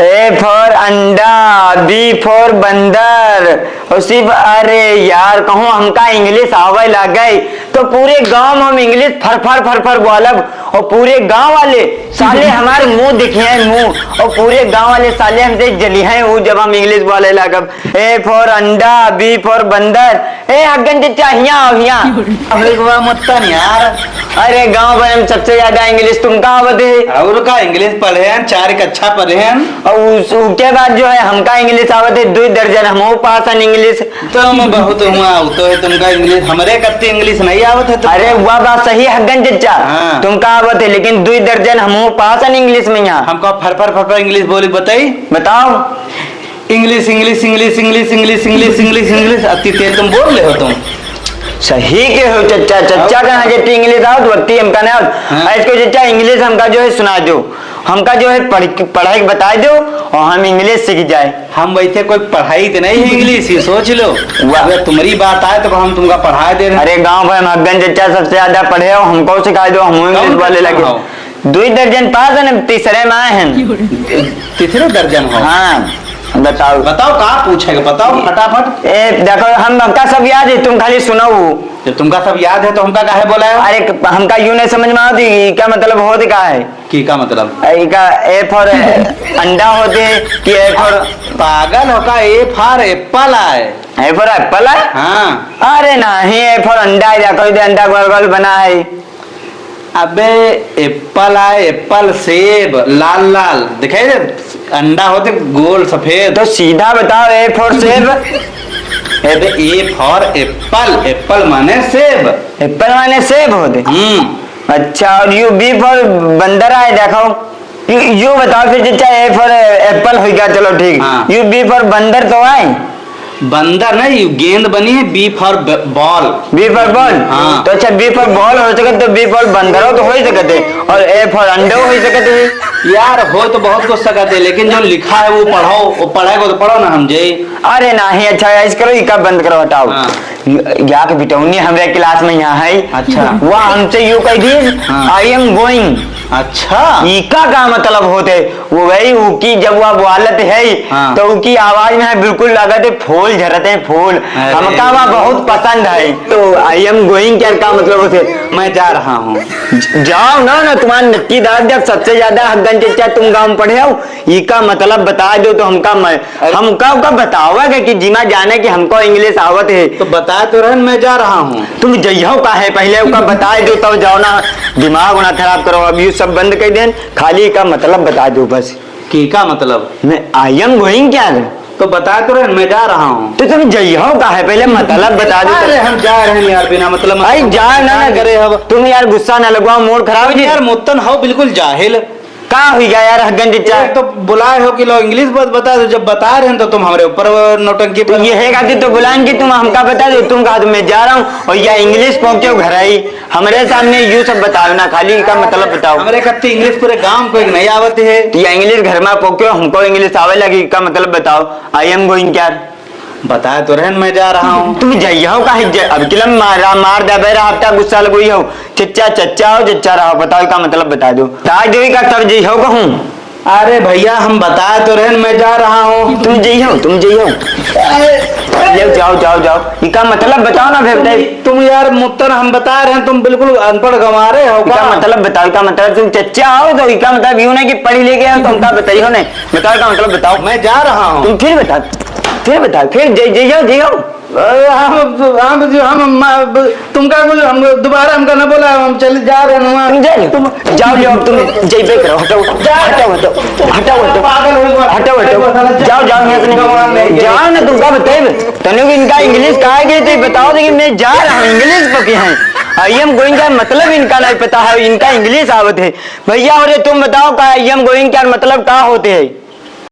A for अंडा, B for बंदर। और सिर्फ अरे यार कहूँ हमका इंग्लिश आवे लग गई तो पूरे गांव में हम इंग्लिश फर फर बोलब और पूरे गांव वाले साले हमारे मुंह दिखे मुंह और पूरे गांव वाले साले हमसे जली हैं वो जब हम इंग्लिश बोले लगब। ए फॉर अंडा, बी फॉर बंदर। ए हगन चचा हिया मतन यार। अरे गांव में हम सबसे ज्यादा इंग्लिश तुम का आवत है और का इंग्लिश पढ़े हैं, 4 कक्षा पढ़े हैं और उसके बाद जो है हमका इंग्लिश आवत है 2 दर्जन हम पास है इंग्लिश। तो मैं बहुत हुआ तो है तुमका इंग्लिश, हमरे कत्ते इंग्लिश नहीं आवत है। अरे वह बात सही हगन चचा हाँ। तुमका आवत है लेकिन 2 दर्जन हम पास है इंग्लिश में। यहाँ हमको फर इंग्लिश बोली बताई बताओ। English English English English English English English English अति तेज तुम बोल रहे हो तुम। सही के हो चचा, चचा का जब इंग्लिश आओ तो वक्ति हमका नहीं आओ। इसको चचा इंग्लिश हमका जो है सुना दो, हमका जो है पढ़ाई बता दो और हम इंग्लिश सीख जाए। हम वैसे कोई पढ़ाई तो नहीं है इंग्लिश, ये सोच लो। अगर तुम्हारी बात आए तो हम तुमका पढ़ा दे रहे हैं। अरे गाँव भाई हगन चचा सबसे ज्यादा पढ़े हो, हमको सिखा दो हम इंग्लिश बोले लगे। 2 दर्जन पास है ना, तीसरे में आए हैं। तीसरे दर्जन हो? हाँ बताओ बताओ कहाँ पूछेगा, बताओ फटाफट। ए देखो हमका सब याद है, तुम खाली सुनो। जब तुमका सब याद है तो हमका काहे बोला है? अरे हमका यूं नहीं समझ में आती क्या मतलब होते का है की का मतलब? ए फॉर अंडा होते कि ए फॉर पागल हो का? ए फॉर एप्पल आए। ए फॉर एप्पल है? हाँ। अरे नहीं ए फॉर अंडा है, देखो इधर अंडा गोल गोल बना है। अबे एप्पल आए, एप्पल सेब लाल लाल दिखाई दे, अंडा होते गोल सफेद। तो सीधा बताओ ए फॉर सेब। ए फॉर एप्पल, एप्पल माने सेब। एप्पल माने सेब होते। अच्छा और यू बी फॉर बंदर आए, देखो यू बताओ फिर चचा। ए फॉर एप्पल हो गया, चलो ठीक। हाँ। यू बी फॉर बंदर तो आए। बंदर नहीं, गेंद बनी है। B for ball. B for ball. हाँ। तो अच्छा बी फॉर बॉल हो सके तो बी फॉर बंदर तो हो ही सकते और ए फॉर अंडे हो ही सकते। यार हो तो बहुत कुछ सकते लेकिन जो लिखा है वो पढ़ो, वो पढ़ेगा तो पढ़ो ना हम जे। अरे नहीं अच्छा ऐसा करो, इका बंद करो हटाओ। हाँ। या के बिटौनी हमारे क्लास में यहाँ है। अच्छा। वो हमसे यू कह दी आई एम गोइंग। अच्छा इका का मतलब होते वो वही उकी जब वह बोलत है। हाँ। तो उकी आवाज में बिल्कुल लगत है फूल झरते हैं फूल। हमका वह बहुत पसंद है। तो आई एम गोइंग क्या का मतलब होते मैं जा रहा हूँ। जाओ ना तुम्हारा नक्की दाद जब सबसे ज्यादा हगन चचा तुम गाँव पढ़े हो, इका मतलब बता दो तो हमका हमका बताओ कि जिमा जाने की हमको इंग्लिश आवत है। तो बता तो रहन मैं जा रहा हूँ। तुम जइहो का है पहले उका बता दो तब जाओ ना, दिमाग ना खराब करो। अब ये सब बंद कर दें, खाली का मतलब बता दो बस। की का मतलब? मैं आई एम गोइंग क्या है? तो बता तो रहन मैं जा रहा हूँ। तो तुम जइहो का है पहले मतलब बता दो। अरे हम जा रहे हैं यार बिना मतलब। भाई जा ना करे अब तुम यार गुस्सा ना लगवाओ, मूड खराब है यार। मुत्तन हो बिल्कुल जाहिल का हुई गया यार हगन चचा। तो बुलाए हो कि लो इंग्लिश बता दो, जब बता रहे हैं तो तुम हमारे ऊपर नौटंकी तो ये है कि तो बुलाएं कि तुम हमका बता दो, तुम कहा मैं जा रहा हूँ और या इंग्लिश पहुंचे घर आई हमारे सामने यू सब बताओ ना, खाली का मतलब बताओ। हमारे कत्ती इंग्लिश पूरे गांव को एक नहीं आवती है। या इंग्लिश घर में पहुंचे हमको इंग्लिश आवे लगी का मतलब बताओ। आई एम गोइंग क्या बताया तो रहन मैं जा रहा हूँ। तुम जइहो का अब किलम मार दे बेरा हफ्ता गुस्सा लगोई हो। चच्चा चच्चा हो चच्चा रहो, बताओ का मतलब बता दो। ताज देवी का तब जइहो कहूँ। अरे भैया हम बताया तो रहन मैं जा रहा हूँ। तुम जइहो जाओ जाओ जाओ, इसका मतलब बताओ ना फिर। तुम यार मुत्तर हम बता रहे हैं, तुम बिल्कुल अनपढ़ गंवा रहे हो। इसका मतलब बताओ, का मतलब तुम चच्चा हो तो इसका मतलब यूं नहीं कि पढ़ी लेके आओ तो हमका बताइयो नहीं। बताओ का मतलब बताओ। मैं जा रहा हूँ। तुम फिर बता फिर जइहो हम तुमका कुछ हम दोबारा हमका न बोला, हम चले जा रहे हैं। तुम जाओ तुम जइबे करो। हटाओ जाओ जाओ ना तुमका बताइए तनु इनका इंग्लिश कहा गई तो बताओ कि मैं जा रहा हूँ इंग्लिश पकी है। आई एम गोइंग का मतलब इनका नहीं पता है, इनका इंग्लिश आवत है भैया। और तुम बताओ का आई एम गोइंग क्या मतलब का होते है?